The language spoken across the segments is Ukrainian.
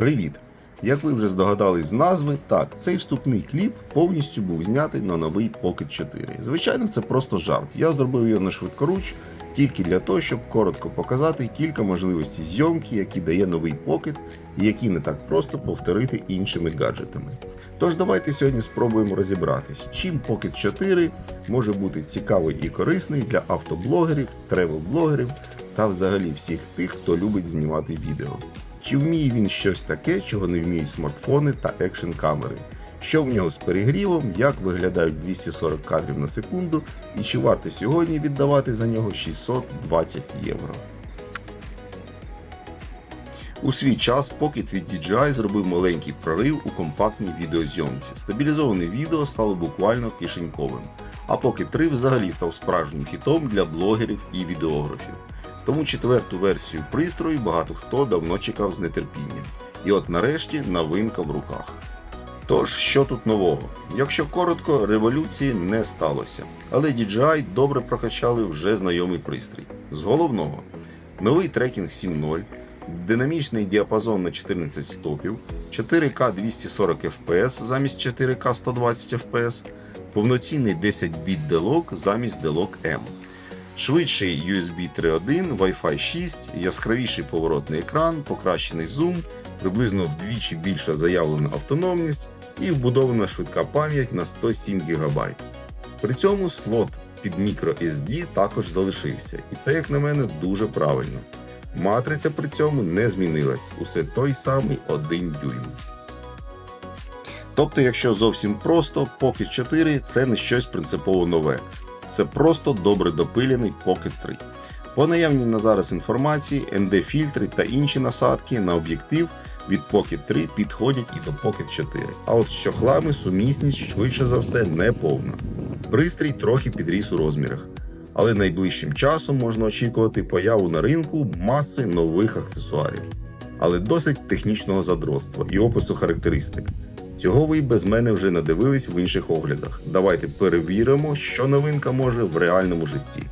Привіт! Як ви вже здогадались з назви, так, цей вступний кліп повністю був знятий на новий Pocket 4. Звичайно, це просто жарт. Я зробив його на швидкоруч тільки для того, щоб коротко показати кілька можливостей зйомки, які дає новий Pocket і які не так просто повторити іншими гаджетами. Тож давайте сьогодні спробуємо розібратись, чим Pocket 4 може бути цікавий і корисний для автоблогерів, тревел-блогерів та взагалі всіх тих, хто любить знімати відео. Чи вміє він щось таке, чого не вміють смартфони та екшн-камери? Що в нього з перегрівом, як виглядають 240 кадрів на секунду і чи варто сьогодні віддавати за нього 620 євро? У свій час Pocket від DJI зробив маленький прорив у компактній відеозйомці. Стабілізоване відео стало буквально кишеньковим, а Pocket 3 взагалі став справжнім хітом для блогерів і відеографів. Тому четверту версію пристрою багато хто давно чекав з нетерпінням. І от нарешті новинка в руках. Тож, що тут нового? Якщо коротко, революції не сталося. Але DJI добре прокачали вже знайомий пристрій. З головного – новий трекінг 7.0, динамічний діапазон на 14 стопів, 4К 240 FPS замість 4К 120 FPS, повноцінний 10-біт D-Lock замість D-Lock M. Швидший USB 3.1, Wi-Fi 6, яскравіший поворотний екран, покращений зум, приблизно вдвічі більша заявлена автономність і вбудована швидка пам'ять на 107 ГБ. При цьому слот під microSD також залишився, і це, як на мене, дуже правильно. Матриця при цьому не змінилась, усе той самий 1 дюйм. Тобто, якщо зовсім просто, Pocket 4 – це не щось принципово нове. Це просто добре допилений Pocket 3. По наявній на зараз інформації, ND-фільтри та інші насадки на об'єктив від Pocket 3 підходять і до Pocket 4. А от з чохлами сумісність швидше за все не повна. Пристрій трохи підріс у розмірах. Але найближчим часом можна очікувати появу на ринку маси нових аксесуарів. Але досить технічного задротства і опису характеристик. Цього ви і без мене вже надивились в інших оглядах. Давайте перевіримо, що новинка може в реальному житті.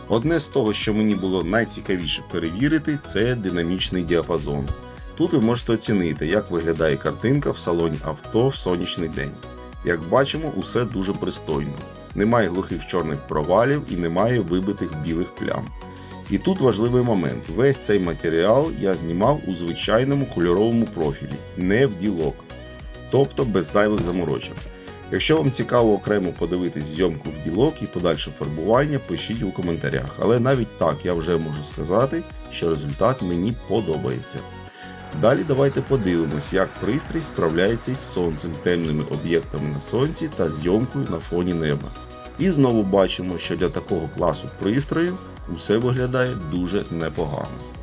Одне з того, що мені було найцікавіше перевірити, це динамічний діапазон. Тут ви можете оцінити, як виглядає картинка в салоні авто в сонячний день. Як бачимо, усе дуже пристойно. Немає глухих чорних провалів і немає вибитих білих плям. І тут важливий момент. Весь цей матеріал я знімав у звичайному кольоровому профілі, не в D-Lock. Тобто без зайвих заморочок. Якщо вам цікаво окремо подивитись зйомку в D-Lock і подальше фарбування, пишіть у коментарях. Але навіть так я вже можу сказати, що результат мені подобається. Далі давайте подивимось, як пристрій справляється із сонцем, темними об'єктами на сонці та зйомкою на фоні неба. І знову бачимо, що для такого класу пристроїв усе виглядає дуже непогано.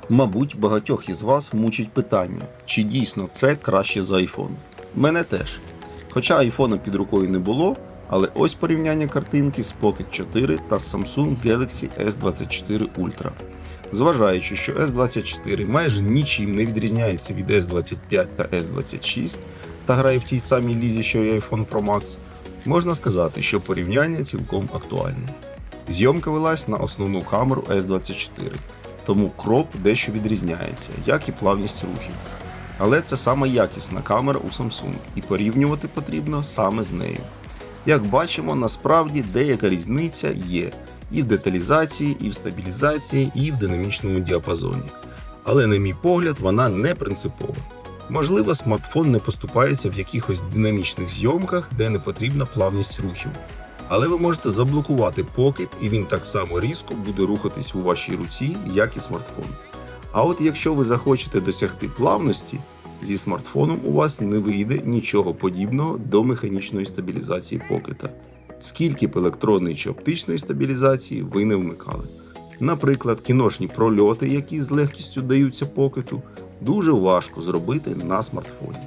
Мабуть, багатьох із вас мучить питання, чи дійсно це краще за iPhone. Мене теж. Хоча iPhone під рукою не було, але ось порівняння картинки з Pocket 4 та Samsung Galaxy S24 Ultra. Зважаючи, що S24 майже нічим не відрізняється від S25 та S26 та грає в тій самій лізі, що і iPhone Pro Max, можна сказати, що порівняння цілком актуальне. Зйомка велась на основну камеру S24. Тому кроп дещо відрізняється, як і плавність рухів. Але це саме якісна камера у Samsung, і порівнювати потрібно саме з нею. Як бачимо, насправді деяка різниця є і в деталізації, і в стабілізації, і в динамічному діапазоні. Але, на мій погляд, вона не принципова. Можливо, смартфон не поступається в якихось динамічних зйомках, де не потрібна плавність рухів. Але ви можете заблокувати Pocket, і він так само різко буде рухатись у вашій руці, як і смартфон. А от якщо ви захочете досягти плавності, зі смартфоном у вас не вийде нічого подібного до механічної стабілізації Pocket. Скільки б електронної чи оптичної стабілізації ви не вмикали. Наприклад, кіношні прольоти, які з легкістю даються Pocket, дуже важко зробити на смартфоні.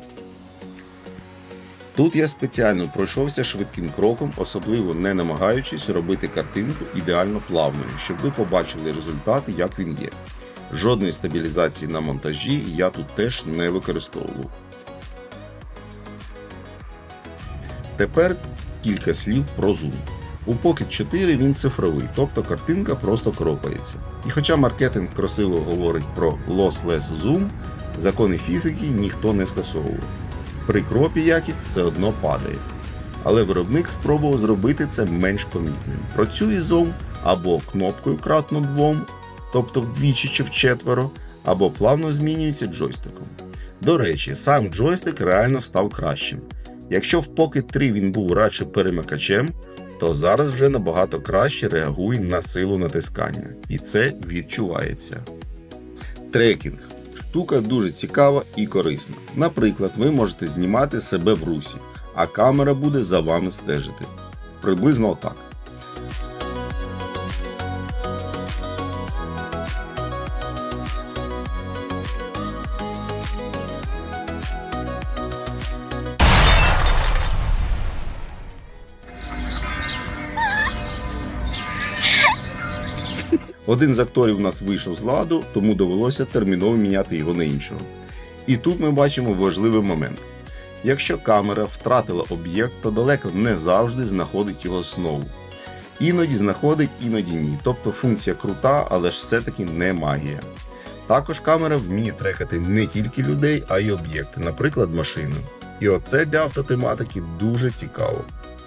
Тут я спеціально пройшовся швидким кроком, особливо не намагаючись робити картинку ідеально плавною, щоб ви побачили результат, як він є. Жодної стабілізації на монтажі я тут теж не використовував. Тепер кілька слів про зум. У Pocket 4 він цифровий, тобто картинка просто кропається. І хоча маркетинг красиво говорить про lossless zoom, закони фізики ніхто не скасовував. При кропі якість все одно падає. Але виробник спробував зробити це менш помітним. Працює зум або кнопкою кратно 2, тобто вдвічі чи вчетверо, або плавно змінюється джойстиком. До речі, сам джойстик реально став кращим. Якщо в Pocket 3 він був радше перемикачем, то зараз вже набагато краще реагує на силу натискання. І це відчувається. Трекінг. Штука дуже цікава і корисна. Наприклад, ви можете знімати себе в русі, а камера буде за вами стежити. Приблизно отак. Один з акторів у нас вийшов з ладу, тому довелося терміново міняти його на іншого. І тут ми бачимо важливий момент. Якщо камера втратила об'єкт, то далеко не завжди знаходить його знову. Іноді знаходить, іноді ні. Тобто функція крута, але ж все-таки не магія. Також камера вміє трекати не тільки людей, а й об'єкти, наприклад, машину. І оце для автотематики дуже цікаво.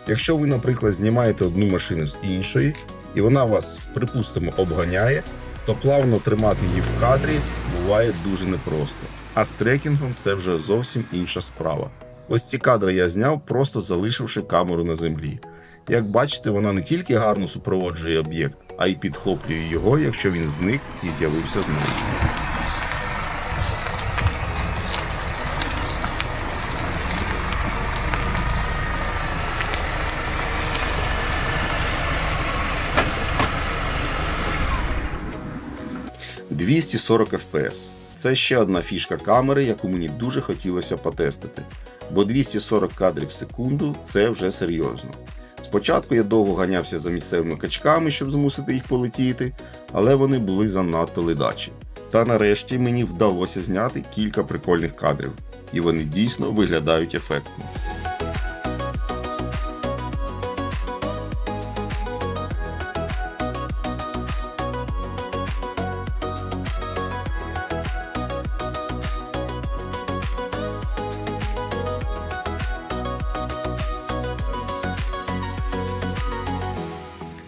Якщо ви, наприклад, знімаєте одну машину з іншої, і вона вас, припустимо, обганяє, то плавно тримати її в кадрі буває дуже непросто. А з трекінгом це вже зовсім інша справа. Ось ці кадри я зняв, просто залишивши камеру на землі. Як бачите, вона не тільки гарно супроводжує об'єкт, а й підхоплює його, якщо він зник і з'явився знову. «240 FPS» – це ще одна фішка камери, яку мені дуже хотілося потестити, бо 240 кадрів в секунду – це вже серйозно. Спочатку я довго ганявся за місцевими качками, щоб змусити їх полетіти, але вони були занадто ледачі. Та нарешті мені вдалося зняти кілька прикольних кадрів, і вони дійсно виглядають ефектно.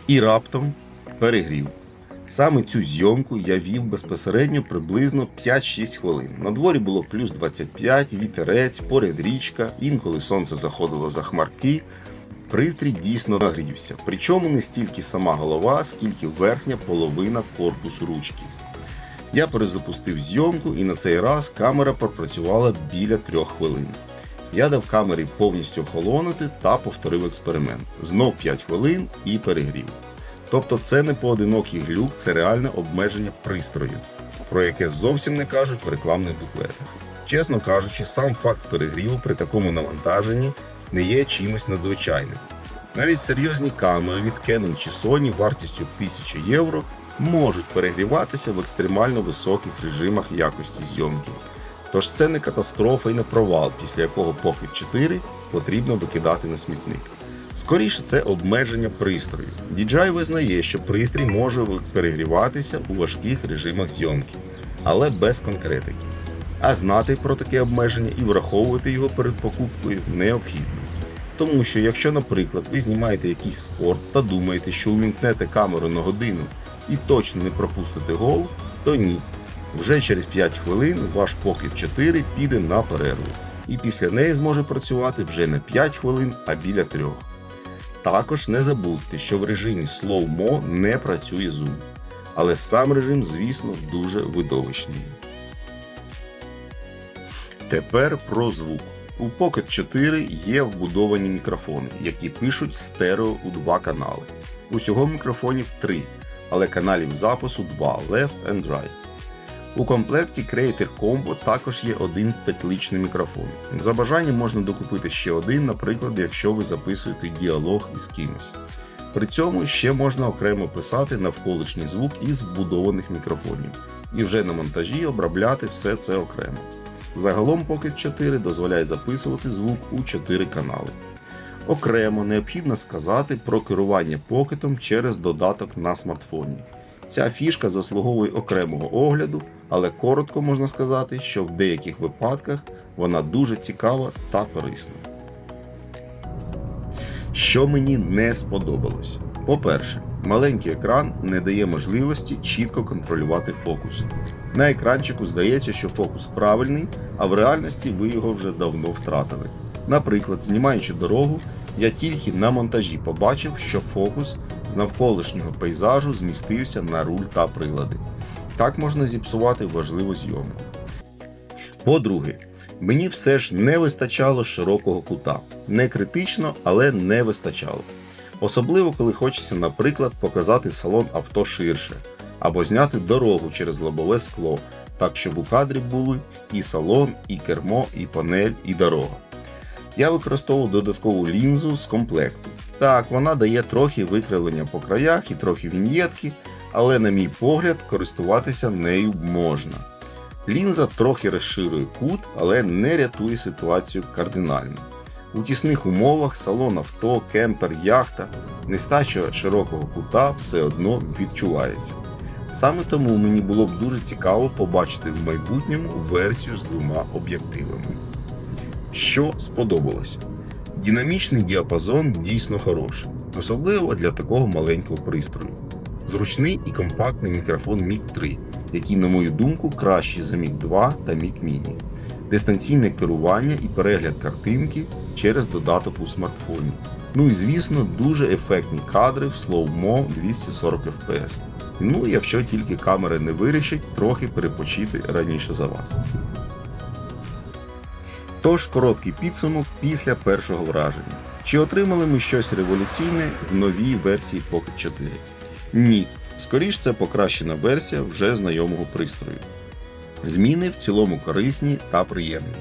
І раптом перегрів. Саме цю зйомку я вів безпосередньо приблизно 5-6 хвилин. На дворі було плюс 25, вітерець, поряд річка, інколи сонце заходило за хмарки. Пристрій дійсно нагрівся, причому не стільки сама голова, скільки верхня половина корпусу ручки. Я перезапустив зйомку і на цей раз камера пропрацювала біля 3 хвилин. Я дав камері повністю охолонути та повторив експеримент. Знов 5 хвилин і перегрів. Тобто це не поодинокий глюк, це реальне обмеження пристрою, про яке зовсім не кажуть в рекламних буклетах. Чесно кажучи, сам факт перегріву при такому навантаженні не є чимось надзвичайним. Навіть серйозні камери від Canon чи Sony вартістю в 1000 євро можуть перегріватися в екстремально високих режимах якості зйомки. Тож це не катастрофа і не провал, після якого Pocket 4 потрібно викидати на смітник. Скоріше це обмеження пристрою. DJI визнає, що пристрій може перегріватися у важких режимах зйомки, але без конкретики. А знати про таке обмеження і враховувати його перед покупкою необхідно. Тому що якщо, наприклад, ви знімаєте якийсь спорт та думаєте, що увімкнете камеру на годину і точно не пропустите гол, то ні. Вже через 5 хвилин ваш Pocket 4 піде на перерву, і після неї зможе працювати вже не 5 хвилин, а біля 3. Також не забудьте, що в режимі Slow-Mo не працює зум, але сам режим, звісно, дуже видовищний. Тепер про звук. У Pocket 4 є вбудовані мікрофони, які пишуть стерео у 2 канали. Усього мікрофонів 3, але каналів запису 2 – Left and Right. У комплекті Creator Combo також є один петличний мікрофон. За бажанням можна докупити ще один, наприклад, якщо ви записуєте діалог із кимось. При цьому ще можна окремо писати навколишній звук із вбудованих мікрофонів і вже на монтажі обробляти все це окремо. Загалом Pocket 4 дозволяє записувати звук у 4 канали. Окремо необхідно сказати про керування покетом через додаток на смартфоні. Ця фішка заслуговує окремого огляду, але коротко можна сказати, що в деяких випадках вона дуже цікава та корисна. Що мені не сподобалось? По-перше, маленький екран не дає можливості чітко контролювати фокус. На екранчику здається, що фокус правильний, а в реальності ви його вже давно втратили. Наприклад, знімаючи дорогу, я тільки на монтажі побачив, що фокус з навколишнього пейзажу змістився на руль та прилади. Так можна зіпсувати важливу зйомку. По-друге, мені все ж не вистачало широкого кута. Не критично, але не вистачало. Особливо, коли хочеться, наприклад, показати салон авто ширше, або зняти дорогу через лобове скло, так щоб у кадрі були і салон, і кермо, і панель, і дорога. Я використовував додаткову лінзу з комплекту. Так, вона дає трохи викривлення по краях і трохи віньєтки, але, на мій погляд, користуватися нею можна. Лінза трохи розширює кут, але не рятує ситуацію кардинально. У тісних умовах салон авто, кемпер, яхта, нестача широкого кута все одно відчувається. Саме тому мені було б дуже цікаво побачити в майбутньому версію з двома об'єктивами. Що сподобалось? Динамічний діапазон дійсно хороший, особливо для такого маленького пристрою. Зручний і компактний мікрофон Mic 3, який, на мою думку, кращий за Mic 2 та Mic Mini. Дистанційне керування і перегляд картинки через додаток у смартфоні. Ну і звісно, дуже ефектні кадри в Slow-Mo 240 fps. Ну, якщо тільки камера не вирішить трохи перепочити раніше за вас. Тож, короткий підсумок після першого враження. Чи отримали ми щось революційне в новій версії Pocket 4? Ні. Скоріш це покращена версія вже знайомого пристрою. Зміни в цілому корисні та приємні.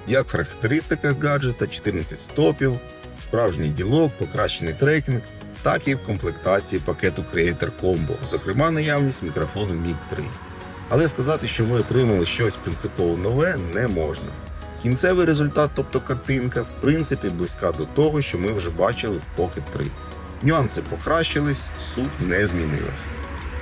Як в характеристиках гаджета 14 стопів, справжній діалог, покращений трекінг, так і в комплектації пакету Creator Combo, зокрема наявність мікрофону Mic 3. Але сказати, що ми отримали щось принципово нове, не можна. Кінцевий результат, тобто картинка, в принципі близька до того, що ми вже бачили в Pocket 3. Нюанси покращились, суть не змінилась.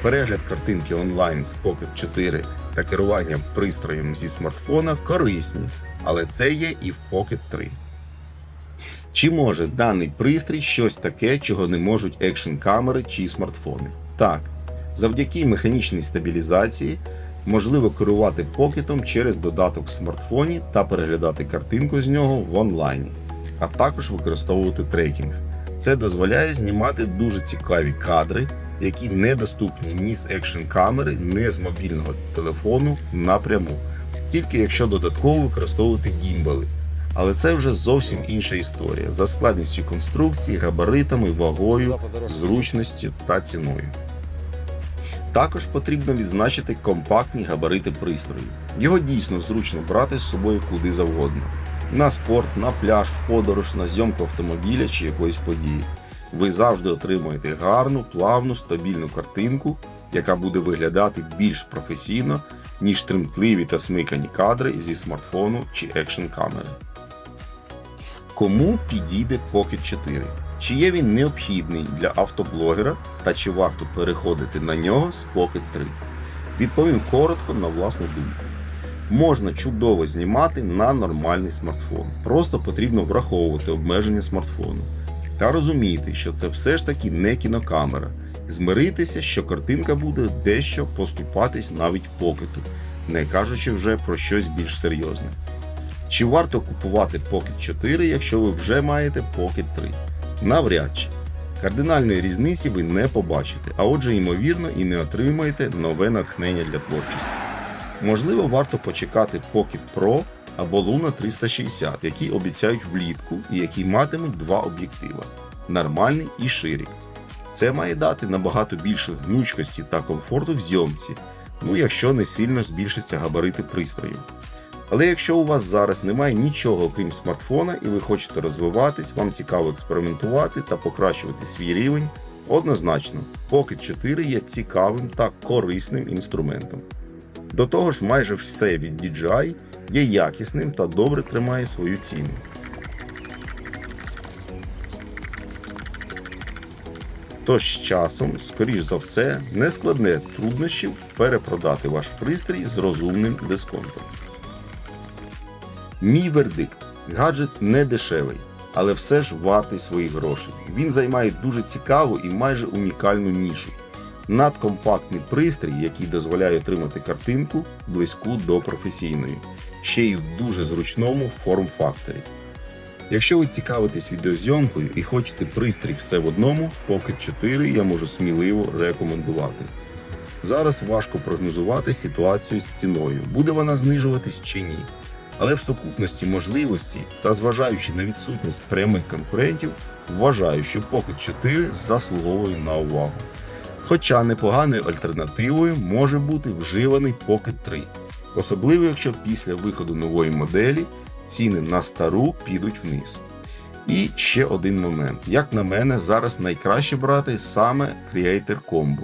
Перегляд картинки онлайн з Pocket 4 та керування пристроєм зі смартфона корисні, але це є і в Pocket 3. Чи може даний пристрій щось таке, чого не можуть екшн-камери чи смартфони? Так, завдяки механічній стабілізації можливо керувати покетом через додаток в смартфоні та переглядати картинку з нього в онлайні, а також використовувати трекінг. Це дозволяє знімати дуже цікаві кадри, які недоступні ні з екшн-камери, ні з мобільного телефону напряму, тільки якщо додатково використовувати гімбали. Але це вже зовсім інша історія, за складністю конструкції, габаритами, вагою, зручністю та ціною. Також потрібно відзначити компактні габарити пристрою. Його дійсно зручно брати з собою куди завгодно. На спорт, на пляж, в подорож, на зйомку автомобіля чи якоїсь події. Ви завжди отримуєте гарну, плавну, стабільну картинку, яка буде виглядати більш професійно, ніж тремтливі та смикані кадри зі смартфону чи екшн-камери. Кому підійде Pocket 4? Чи є він необхідний для автоблогера та чи варто переходити на нього з Pocket 3? Відповім коротко на власну думку. Можна чудово знімати на нормальний смартфон, просто потрібно враховувати обмеження смартфону. Та розуміти, що це все ж таки не кінокамера, змиритися, що картинка буде дещо поступатись навіть покету, не кажучи вже про щось більш серйозне. Чи варто купувати Pocket 4, якщо ви вже маєте Pocket 3? Навряд чи. Кардинальної різниці ви не побачите, а отже, ймовірно, і не отримаєте нове натхнення для творчості. Можливо, варто почекати Pocket Pro або Luna 360, які обіцяють влітку і які матимуть два об'єктива – нормальний і ширік. Це має дати набагато більше гнучкості та комфорту в зйомці, якщо не сильно збільшаться габарити пристрою. Але якщо у вас зараз немає нічого окрім смартфона і ви хочете розвиватись, вам цікаво експериментувати та покращувати свій рівень, однозначно, Pocket 4 є цікавим та корисним інструментом. До того ж, майже все від DJI є якісним та добре тримає свою ціну. Тож з часом, скоріш за все, не складне труднощів перепродати ваш пристрій з розумним дисконтом. Мій вердикт. Гаджет не дешевий, але все ж вартий своїх грошей. Він займає дуже цікаву і майже унікальну нішу. Надкомпактний пристрій, який дозволяє отримати картинку близьку до професійної, ще й в дуже зручному форм-факторі. Якщо ви цікавитесь відеозйомкою і хочете пристрій все в одному, Pocket 4 я можу сміливо рекомендувати. Зараз важко прогнозувати ситуацію з ціною, буде вона знижуватись чи ні. Але в сукупності можливості та зважаючи на відсутність прямих конкурентів, вважаю, що Pocket 4 заслуговує на увагу. Хоча непоганою альтернативою може бути вживаний Pocket 3. Особливо, якщо після виходу нової моделі ціни на стару підуть вниз. І ще один момент. Як на мене, зараз найкраще брати саме Creator Combo.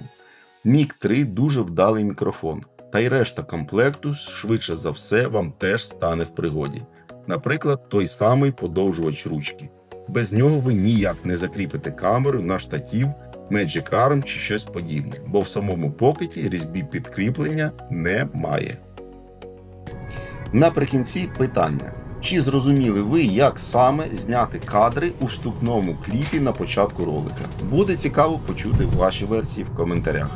Mic 3 дуже вдалий мікрофон, та й решта комплекту швидше за все вам теж стане в пригоді. Наприклад, той самий подовжувач ручки. Без нього ви ніяк не закріпите камеру на штатив, Magic Arm чи щось подібне, бо в самому покеті різьбі підкріплення немає. Наприкінці питання. Чи зрозуміли ви, як саме зняти кадри у вступному кліпі на початку ролика? Буде цікаво почути ваші версії в коментарях.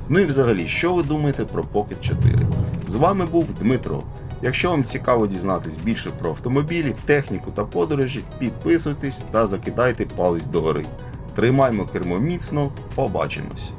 Ну і взагалі, що ви думаєте про Pocket 4? З вами був Дмитро. Якщо вам цікаво дізнатись більше про автомобілі, техніку та подорожі, підписуйтесь та закидайте палець догори. Тримаймо кермо міцно, побачимось!